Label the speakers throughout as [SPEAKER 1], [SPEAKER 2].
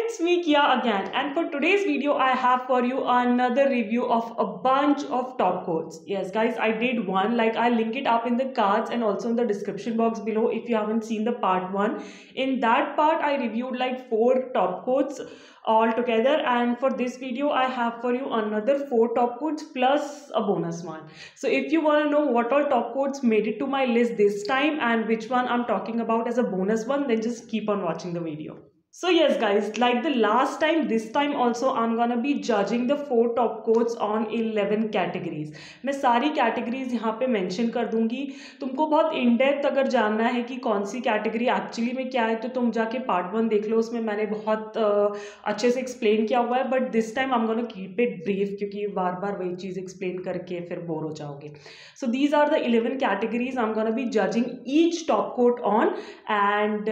[SPEAKER 1] it's me Kia again, and for today's video I have for you another review of a bunch of top coats. Yes guys, I did one, like I'll link it up in the cards and also in the description box below if you haven't seen the part 1. In that part I reviewed like 4 top coats all together, and for this video I have for you another 4 top coats plus a bonus one. So if you want to know what all top coats made it to my list this time and which one I'm talking about as a bonus one, then just keep on watching the video. So yes guys, like the last time, this time also I'm gonna be judging the 4 top coats on 11 categories. मैं सारी categories यहाँ पे mention कर दूंगी. तुमको बहुत in depth अगर जानना है कि कौन सी category actually में क्या है तो तुम जाके part 1 देख लो, उसमें मैंने बहुत अच्छे से explain किया हुआ है. But this time I'm gonna keep it brief क्योंकि बार बार वही चीज़ explain करके फिर bore हो जाओगे. So these are the 11 categories I'm gonna be judging each top coat on, and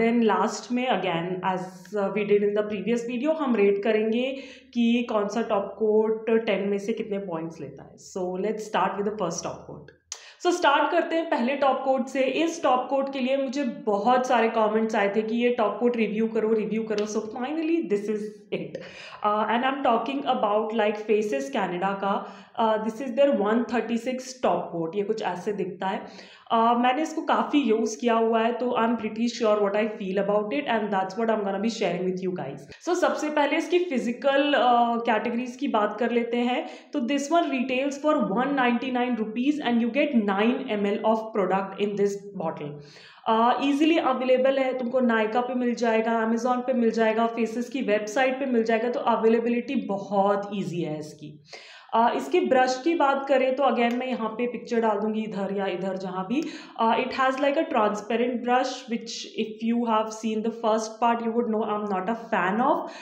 [SPEAKER 1] then last में again as we did in the previous video हम rate करेंगे कि कौन सा टॉप कोट 10 में से कितने पॉइंट्स लेता है. So let's start with the first top coat. So start करते हैं पहले टॉप कोट से. इस टॉप कोट के लिए मुझे बहुत सारे कमेंट्स आए थे कि ये टॉप कोट रिव्यू करो. So finally this is it, and I am talking about like Faces Canada का. This is their 136 top coat. ये कुछ ऐसे दिखता है. मैंने इसको काफ़ी यूज़ किया हुआ है, तो I am pretty sure what I feel about it, and that's what I am gonna be sharing with you guys. So सबसे पहले इसकी फिजिकल कैटेगरीज की बात कर लेते हैं. तो this one retails for 199 rupees and you gate 9 ml of product in this bottle. Easily available है, तुमको नायका पे मिल जाएगा, अमेजोन पे मिल जाएगा, फेसेस की वेबसाइट पे मिल जाएगा. तो अवेलेबिलिटी बहुत ईजी है इसकी. इसके ब्रश की बात करें तो अगेन मैं यहाँ पे पिक्चर डाल दूंगी इधर या इधर जहाँ भी. It has like a transparent brush which if you have seen the first part you would know I am not a fan of,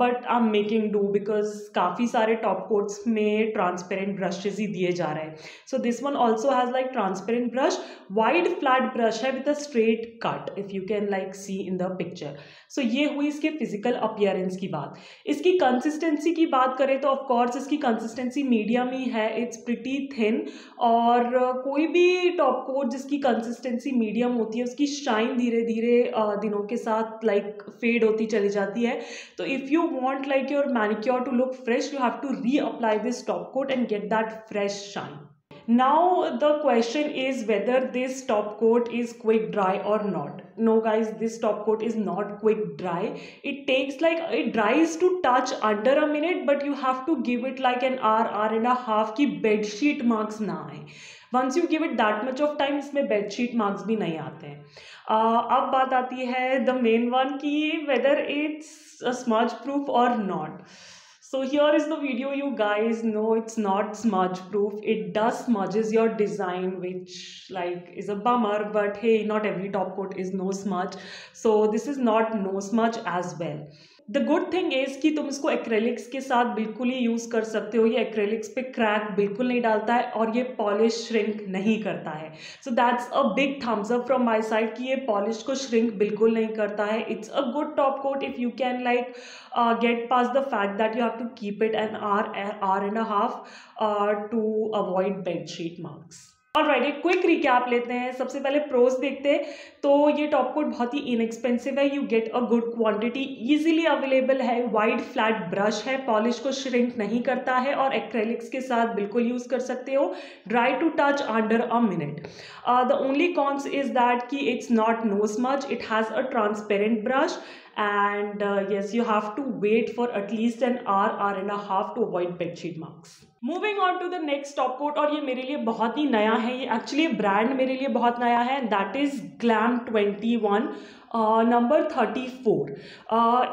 [SPEAKER 1] but I am making do because काफ़ी सारे टॉप कोट्स में transparent brushes ही दिए जा रहे हैं. So this one also has like transparent brush. Wide flat brush है with a straight cut if you can like see in the picture. सो ये हुई इसके फिजिकल अपीयरेंस की बात. इसकी कंसिस्टेंसी की बात करें तो ऑफकोर्स इसकी कंसिस्टेंसी मीडियम ही है. इट्स प्रिटी थिन, और कोई भी टॉप कोट जिसकी कंसिस्टेंसी मीडियम होती है उसकी शाइन धीरे धीरे दिनों के साथ लाइक फेड होती चली जाती है. तो if you want like your manicure to look fresh you have to reapply this top coat and get that fresh shine. Now the question is whether this top coat is quick dry or not. No guys, this top coat is not quick dry. It takes like, it dries to touch under a minute, but you have to give it like an hour and a half कि bed sheet marks ना आए. Once you give it that much of time इसमें bed sheet marks भी नहीं आते हैं. अब बात आती है the main one कि whether it's a smudge proof or not. So here is the video, you guys. No, it's not smudge proof. It does smudges your design, which like is a bummer, but hey, not every top coat is no smudge. So this is not no smudge as well. The good thing is कि तुम इसको acrylics के साथ बिल्कुल ही use कर सकते हो. ये एक्रेलिक्स पे क्रैक बिल्कुल नहीं डालता है और ये पॉलिश श्रिंक नहीं करता है. So that's a big thumbs up from my side कि ये पॉलिश को श्रिंक बिल्कुल नहीं करता है. It's a good top coat if you can like get pass the fact that you have to keep it an hour and a half to avoid bed sheet marks. Alright, एक quick recap लेते हैं. सबसे पहले pros देखते हैं. तो ये top coat बहुत ही इनएक्सपेंसिव है. You get a good quantity, easily available है, वाइड फ्लैट ब्रश है, पॉलिश को श्रिंक नहीं करता है और एक्रेलिक्स के साथ बिल्कुल यूज़ कर सकते हो. Dry to touch under a minute. The only cons is that कि it's not no smudge. It has a transparent brush and yes, you have to wait for at least an hour and a half to avoid bedsheet marks. Moving on to the next top coat, और ये मेरे लिए बहुत ही नया है. ये actually brand मेरे लिए बहुत नया है. That is glam 21 number 34.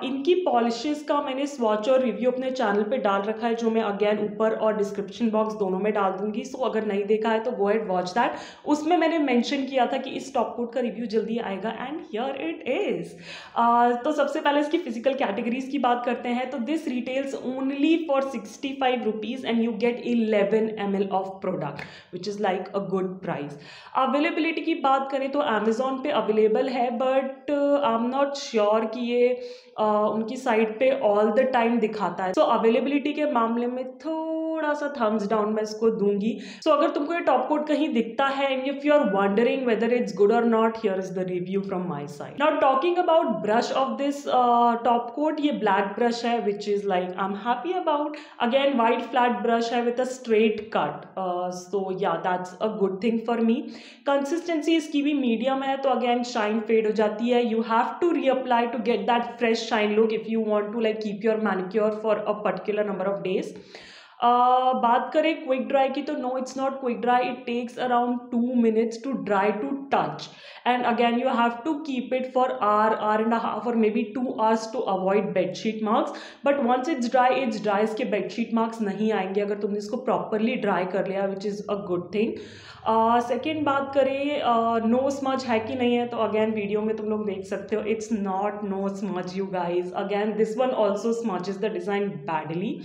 [SPEAKER 1] इनकी पॉलिशेस का मैंने स्वॉच और रिव्यू अपने चैनल पे डाल रखा है, जो मैं अगेन ऊपर और डिस्क्रिप्शन बॉक्स दोनों में डाल दूंगी. सो अगर नहीं देखा है तो गो एंड वॉच दैट. उसमें मैंने मेंशन किया था कि इस टॉप कोट का रिव्यू जल्दी आएगा, एंड हियर इट इज. तो सबसे पहले इसकी फिजिकल कैटेगरीज की बात करते हैं. तो this retails only for 65 rupees and you get 11 ml of product which is like a good price. Availability की बात करें तो अमेजोन पे अवेलेबल है, but but I am not sure कि ये उनकी साइट पे ऑल द टाइम दिखाता है। सो अवेलेबिलिटी के मामले में थोड़ा सा थम्स डाउन मैं इसको दूंगी। सो अगर तुमको ये टॉप कोट कहीं दिखता है and if you are wondering whether it's good और not, here is the review from my side. Now talking about brush of this top coat, ये ब्लैक ब्रश है which is like I am happy about. Again white flat brush है with a straight cut, so yeah that's a good thing for me. Consistency इसकी भी medium है, तो again shine fade हो जाती है। You have to reapply to get that fresh shine look if you want to like keep your manicure for a particular number of days. बात करें quick dry की, तो no it's not quick dry, it takes around 2 minutes to dry to touch and again you have to keep it for hour and half और maybe 2 hours to avoid bedsheet marks. But once it's dry इसके bedsheet marks नहीं आएंगे अगर तुमने इसको properly dry कर लिया, which is a good thing. Second बात करें नो स्मज है कि नहीं है, तो अगेन वीडियो में तुम लोग देख सकते हो it's not no smudge you guys. Again this one also smudges the design badly.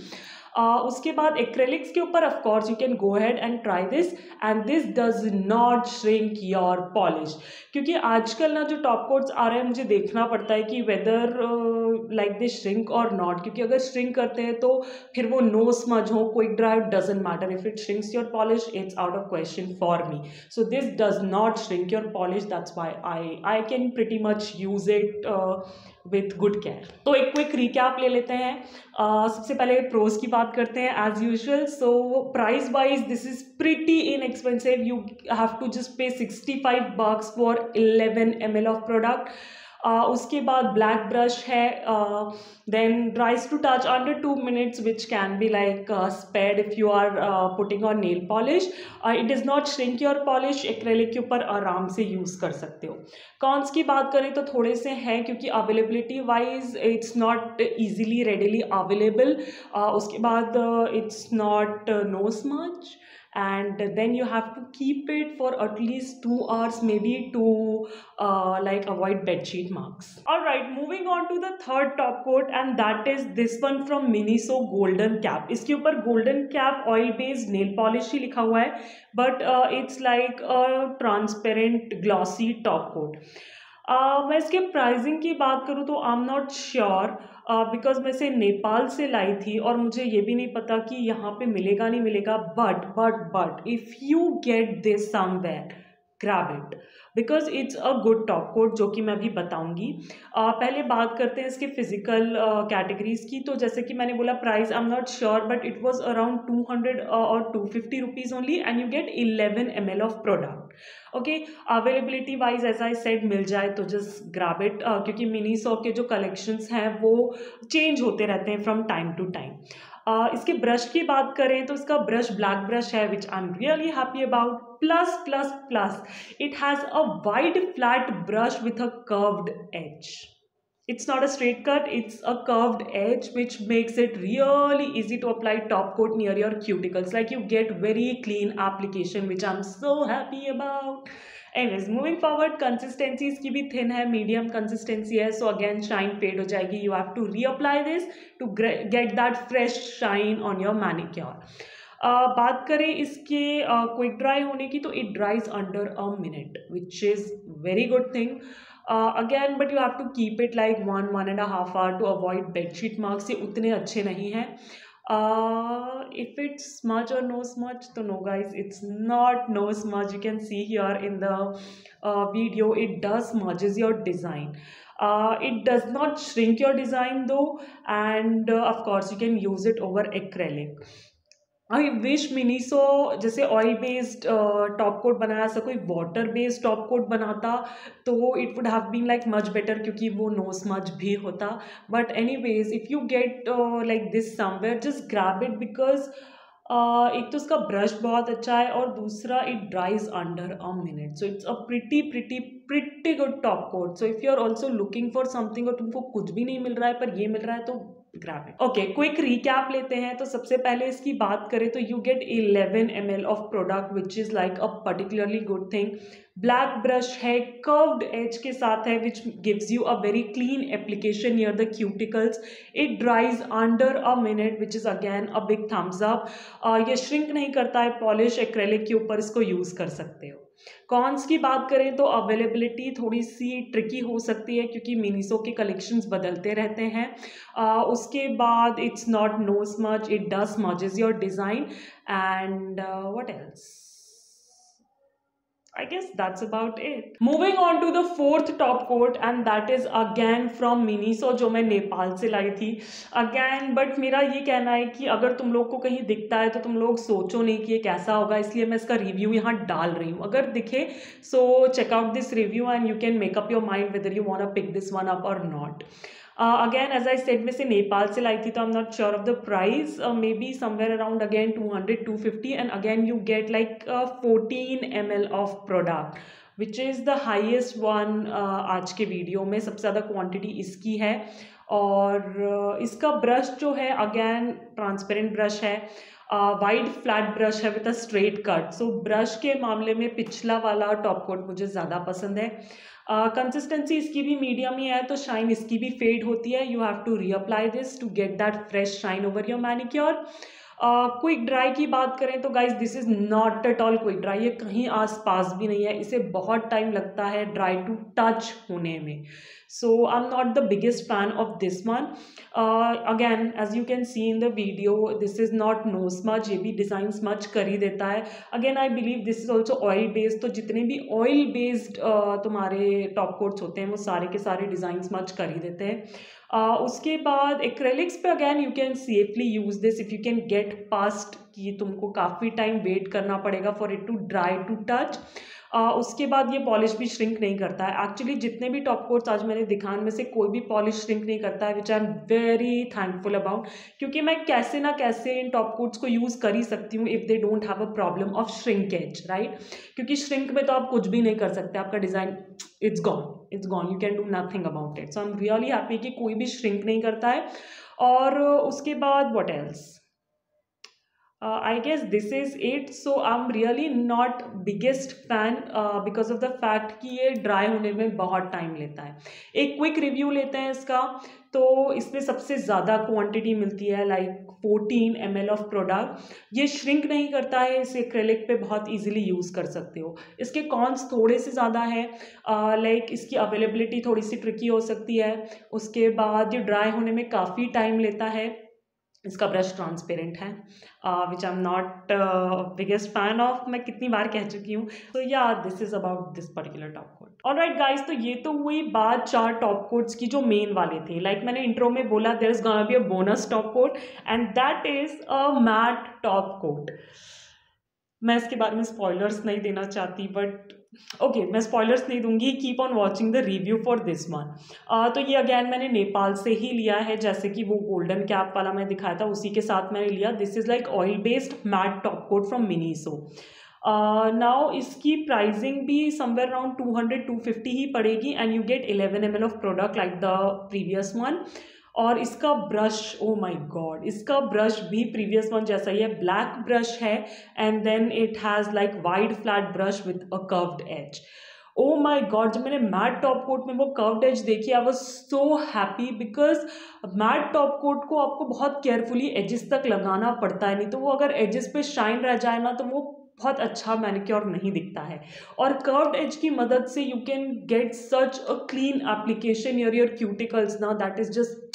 [SPEAKER 1] उसके बाद एक्रेलिक्स के ऊपर of course you can go ahead and try this and this does not shrink your polish. क्योंकि आजकल ना जो top quotes आ रहे हैं मुझे देखना पड़ता है कि वेदर लाइक दे श्रिंक और नॉट, क्योंकि अगर श्रिंक करते हैं तो फिर वो नो स्मज हो quick dry doesn't matter, if it shrinks your polish it's out of question for me. So this does not shrink your polish, that's why I can pretty much use it with good care. तो एक quick recap ले लेते हैं। सबसे पहले pros की बात करते हैं as usual. So price wise this is pretty inexpensive, you have to just pay $65 for 11 ml of product. उसके बाद ब्लैक ब्रश है, then dries to touch under 2 minutes which can be like sped if you are putting on nail polish. It does not shrink your polish, acrylic के ऊपर आराम से use कर सकते हो। कॉन्स की बात करें तो थोड़े से हैं, क्योंकि availability wise it's not easily readily available. उसके बाद it's not no smudge and then you have to keep it for at least 2 hours maybe to like avoid bedsheet marks. All right, moving on to the third top coat and that is this one from Miniso Golden Cap. इसके ऊपर Golden Cap oil based nail polish ही लिखा हुआ है, but it's like a transparent glossy top coat. मैं इसके pricing की बात करूँ तो I am not sure because मैं इसे नेपाल से लाई थी और मुझे ये भी नहीं पता कि यहाँ पे मिलेगा नहीं मिलेगा, but if you get this somewhere grab it because it's a good top coat, जो कि मैं भी बताऊंगी। पहले बात करते हैं इसके फिजिकल कैटेगरीज की। तो जैसे कि मैंने बोला price I am not sure but it was around 200 और 250 rupees only and you get 11 ml of product. Okay, availability wise as I said मिल जाए तो जस्ट ग्रैब इट, क्योंकि मिनीसो के जो कलेक्शंस हैं वो चेंज होते रहते हैं फ्रॉम टाइम टू टाइम। इसके ब्रश की बात करें तो इसका ब्रश ब्लैक ब्रश है which I am really happy about. Plus it has a wide flat brush with a curved edge. It's not a straight cut, it's a curved edge which makes it really easy to apply top coat near your cuticles. Like you get very clean application which I'm so happy about. Anyways, moving forward, consistency इसकी भी thin है, medium consistency है, so again shine fade हो जाएगी. You have to reapply this to get that fresh shine on your manicure. बात करें इसके quick dry होने की तो it dries under a minute which is very good thing again, but you have to keep it like 1.5 hour to avoid bedsheet marks. ये उतने अच्छे नहीं हैं। इफ इट्स स्मच और नो स्मच तो no guys, it's not no smudge. You can see here in the video it does smudges your design. It does not shrink your design though, and of course you can use it over acrylic. I wish Miniso जैसे oil based top coat बनाया, ऐसा कोई water based top coat बनाता तो it would have been like much better, क्योंकि वो no smudge भी होता. But anyways if you get like this somewhere just grab it because एक तो उसका ब्रश बहुत अच्छा है और दूसरा it dries under a minute. So it's a pretty good top coat. So if you are also looking for something और तुमको कुछ भी नहीं मिल रहा है पर ये मिल रहा है तो grab it. Okay, quick recap लेते हैं. तो सबसे पहले इसकी बात करें तो you get 11 ml of product which is like a particularly good thing. Black brush है, कर्व्ड एज के साथ है, which gives you a very clean application near the cuticles. It dries under a minute, which is again a big thumbs up. ये shrink नहीं करता है, polish acrylic के ऊपर इसको यूज कर सकते हो. कॉन्स की बात करें तो अवेलेबिलिटी थोड़ी सी ट्रिकी हो सकती है क्योंकि मिनीसो के कलेक्शंस बदलते रहते हैं. उसके बाद it's not no smudge, it does smudges your design. And what else, I guess that's about it. Moving on to the fourth top coat and that is again from Miniso, जो मैं नेपाल से लाई थी again. बट मेरा ये कहना है कि अगर तुम लोग को कहीं दिखता है तो तुम लोग सोचो नहीं कि ये कैसा होगा, इसलिए मैं इसका रिव्यू यहाँ डाल रही हूँ. अगर दिखे so check out this review and you can make up your mind whether you want to pick this one up और not. Again as I said, मैं से नेपाल से लाई थी तो I am not sure of the price, maybe somewhere around again 200-250 and again you get like 14 ml of product which is the highest one. आज के video में सबसे ज़्यादा क्वांटिटी इसकी है. और इसका ब्रश जो है अगेन ट्रांसपेरेंट ब्रश है, वाइड फ्लैट ब्रश है with a straight cut. So brush के मामले में पिछला वाला टॉप कोट मुझे ज़्यादा पसंद है. कंसिस्टेंसी इसकी भी मीडियम ही है, तो शाइन इसकी भी फेड होती है. You have to reapply this to get that fresh shine over your manicure. Quick dry की बात करें तो guys this is not at all quick dry, ये कहीं आस पास भी नहीं है. इसे बहुत टाइम लगता है ड्राई टू टच होने में. So I'm not the biggest fan of this one. Again, as you can see in the video, this is not no smudge, ये भी डिज़ाइन smudge कर ही देता है. Again, I believe this is also oil based, तो जितने भी oil based तुम्हारे top quotes होते हैं वो सारे के सारे डिज़ाइन smudge कर ही देते हैं. उसके बाद एक्रेलिक्स पे again you can safely use this if you can get past कि तुमको काफ़ी टाइम वेट करना पड़ेगा for it to dry to touch. उसके बाद ये पॉलिश भी श्रिंक नहीं करता है. एक्चुअली जितने भी टॉप कोट्स आज मैंने दिखाए में से कोई भी पॉलिश श्रिंक नहीं करता है, which I am very thankful about, क्योंकि मैं कैसे ना कैसे इन टॉप कोट्स को यूज़ कर ही सकती हूँ if they don't have a problem of shrinkage, right. क्योंकि श्रिंक में तो आप कुछ भी नहीं कर सकते, आपका design it's gone, you can do nothing about it. So I am really happy कि कोई भी श्रिंक नहीं करता है. और उसके बाद what else, I guess this is it. So I'm really not biggest fan because of the fact कि ये ड्राई होने में बहुत टाइम लेता है. एक क्विक रिव्यू लेते हैं इसका. तो इसमें सबसे ज़्यादा क्वांटिटी मिलती है लाइक 14 ml ऑफ प्रोडक्ट. ये श्रिंक नहीं करता है, इसे एक्रेलिक पे बहुत इजीली यूज़ कर सकते हो. इसके कॉन्स थोड़े से ज़्यादा है, लाइक इसकी अवेलेबिलिटी थोड़ी सी ट्रिकी हो सकती है. उसके बाद ये ड्राई होने में काफ़ी टाइम लेता है. इसका ब्रश ट्रांसपेरेंट है, which I am not biggest fan of. मैं कितनी बार कह चुकी हूँ. तो yeah this is about this particular top coat. Alright guys, तो ये तो हुई बात 4 टॉप कोट्स की जो मेन वाले थे. लाइक मैंने इंट्रो में बोला, there is gonna be a bonus top coat and that is a matte top coat. मैं इसके बारे में स्पॉयलर्स नहीं देना चाहती, बट ओके मैं स्पॉयलर्स नहीं दूंगी. Keep on watching the review for this one. तो ये अगेन मैंने नेपाल से ही लिया है, जैसे कि वो गोल्डन कैप वाला मैं दिखाया था उसी के साथ मैंने लिया. This is like oil based matte top coat from Miniso. Now इसकी प्राइसिंग भी समवेयर अराउंड 200-250 ही पड़ेगी and you get 11 ml of product like the previous one. और इसका ब्रश, ओ माय गॉड, इसका ब्रश भी प्रीवियस वन जैसा ही है. ब्लैक ब्रश है and then it has like wide flat brush with a curved edge. Oh my god, जब मैंने मैट टॉप कोट में वो कर्व्ड एज देखी, I was so happy because matte top coat को आपको बहुत केयरफुली एजेस तक लगाना पड़ता है, नहीं तो वो अगर एजेस पे शाइन रह जाए ना तो वो बहुत अच्छा मैनिक्योर नहीं दिखता है. और कर्व्ड एज की मदद से you can get such a clean application your cuticles ना, that is just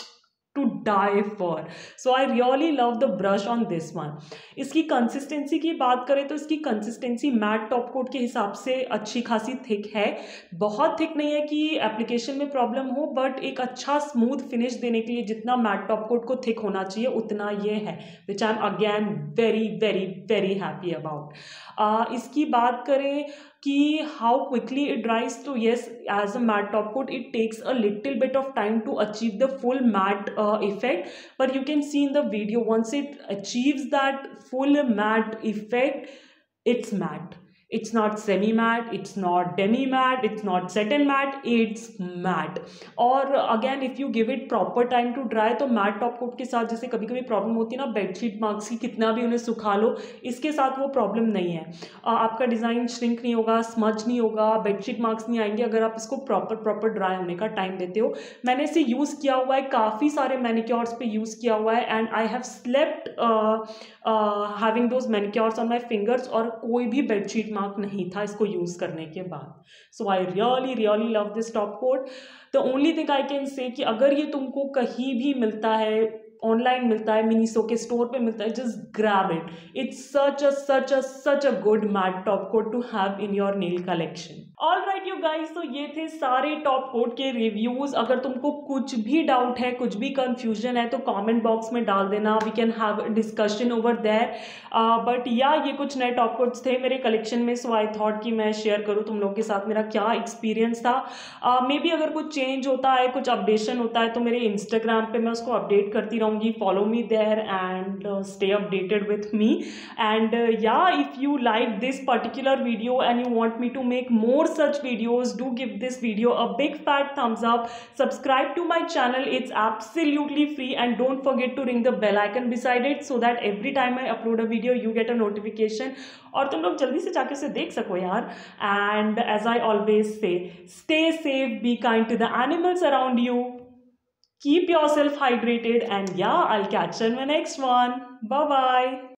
[SPEAKER 1] to die for. So I really love the brush on this one. इसकी कंसिस्टेंसी की बात करें तो इसकी कंसिस्टेंसी मैट टॉप कोट के हिसाब से अच्छी खासी थिक है. बहुत थिक नहीं है कि एप्लीकेशन में प्रॉब्लम हो, बट एक अच्छा स्मूथ फिनिश देने के लिए जितना मैट टॉप कोट को थिक होना चाहिए उतना ये है, which I am again very very very happy about. इसकी बात करें कि हाउ क्विकली इट ड्राइज, तो yes as a matte top coat it takes a little bit of time to achieve the full matte effect, but you can see in the video once it achieves that full matte effect, it's matte. It's not semi matte, it's not demi matte, it's not satin matte, it's matte. और again if you give it proper time to dry तो matte top coat के साथ जैसे कभी कभी problem होती है ना बेडशीट मार्क्स की, कितना भी उन्हें सुखा लो, इसके साथ वो प्रॉब्लम नहीं है। आपका डिज़ाइन श्रिंक नहीं होगा, स्मज नहीं होगा, बेडशीट मार्क्स नहीं आएंगे अगर आप इसको प्रॉपर ड्राई होने का टाइम देते हो। मैंने इसे यूज़ किया हुआ है, काफ़ी सारे मैनिक्योर्स पे यूज़ किया हुआ है, and I have slept having those manicures on my fingers, और कोई भी बेडशीट मार्क नहीं था इसको यूज़ करने के बाद। So I really love this top coat. The only thing I can say कि अगर ये तुमको कहीं भी मिलता है, ऑनलाइन मिलता है, मिनीसो के स्टोर पे मिलता है, just grab it. It's such a good matte top coat to have in your nail collection. All right you guys, तो ये थे सारे टॉप कोट के रिव्यूज। अगर तुमको कुछ भी डाउट है, कुछ भी कंफ्यूजन है, तो कमेंट बॉक्स में डाल देना, we can have discussion over there. But या ये कुछ नए टॉप कोट्स थे मेरे कलेक्शन में, सो आई थॉट कि मैं शेयर करूँ तुम लोगों के साथ मेरा क्या एक्सपीरियंस था। मे बी अगर कुछ चेंज होता है, कुछ अपडेशन होता है, तो मेरे इंस्टाग्राम पे मैं उसको अपडेट करती रहूँगी। Follow me there and stay updated with me. And yeah if you like this particular video and you want me to make more such videos, do give this video a big fat thumbs up, subscribe to my channel, it's absolutely free, and don't forget to ring the bell icon beside it so that every time I upload a video you get a notification और तुम लोग जल्दी से जाके उसे देख सको यार। And as I always say, stay safe, be kind to the animals around you, keep yourself hydrated, and yeah, I'll catch you in my next one. Bye bye.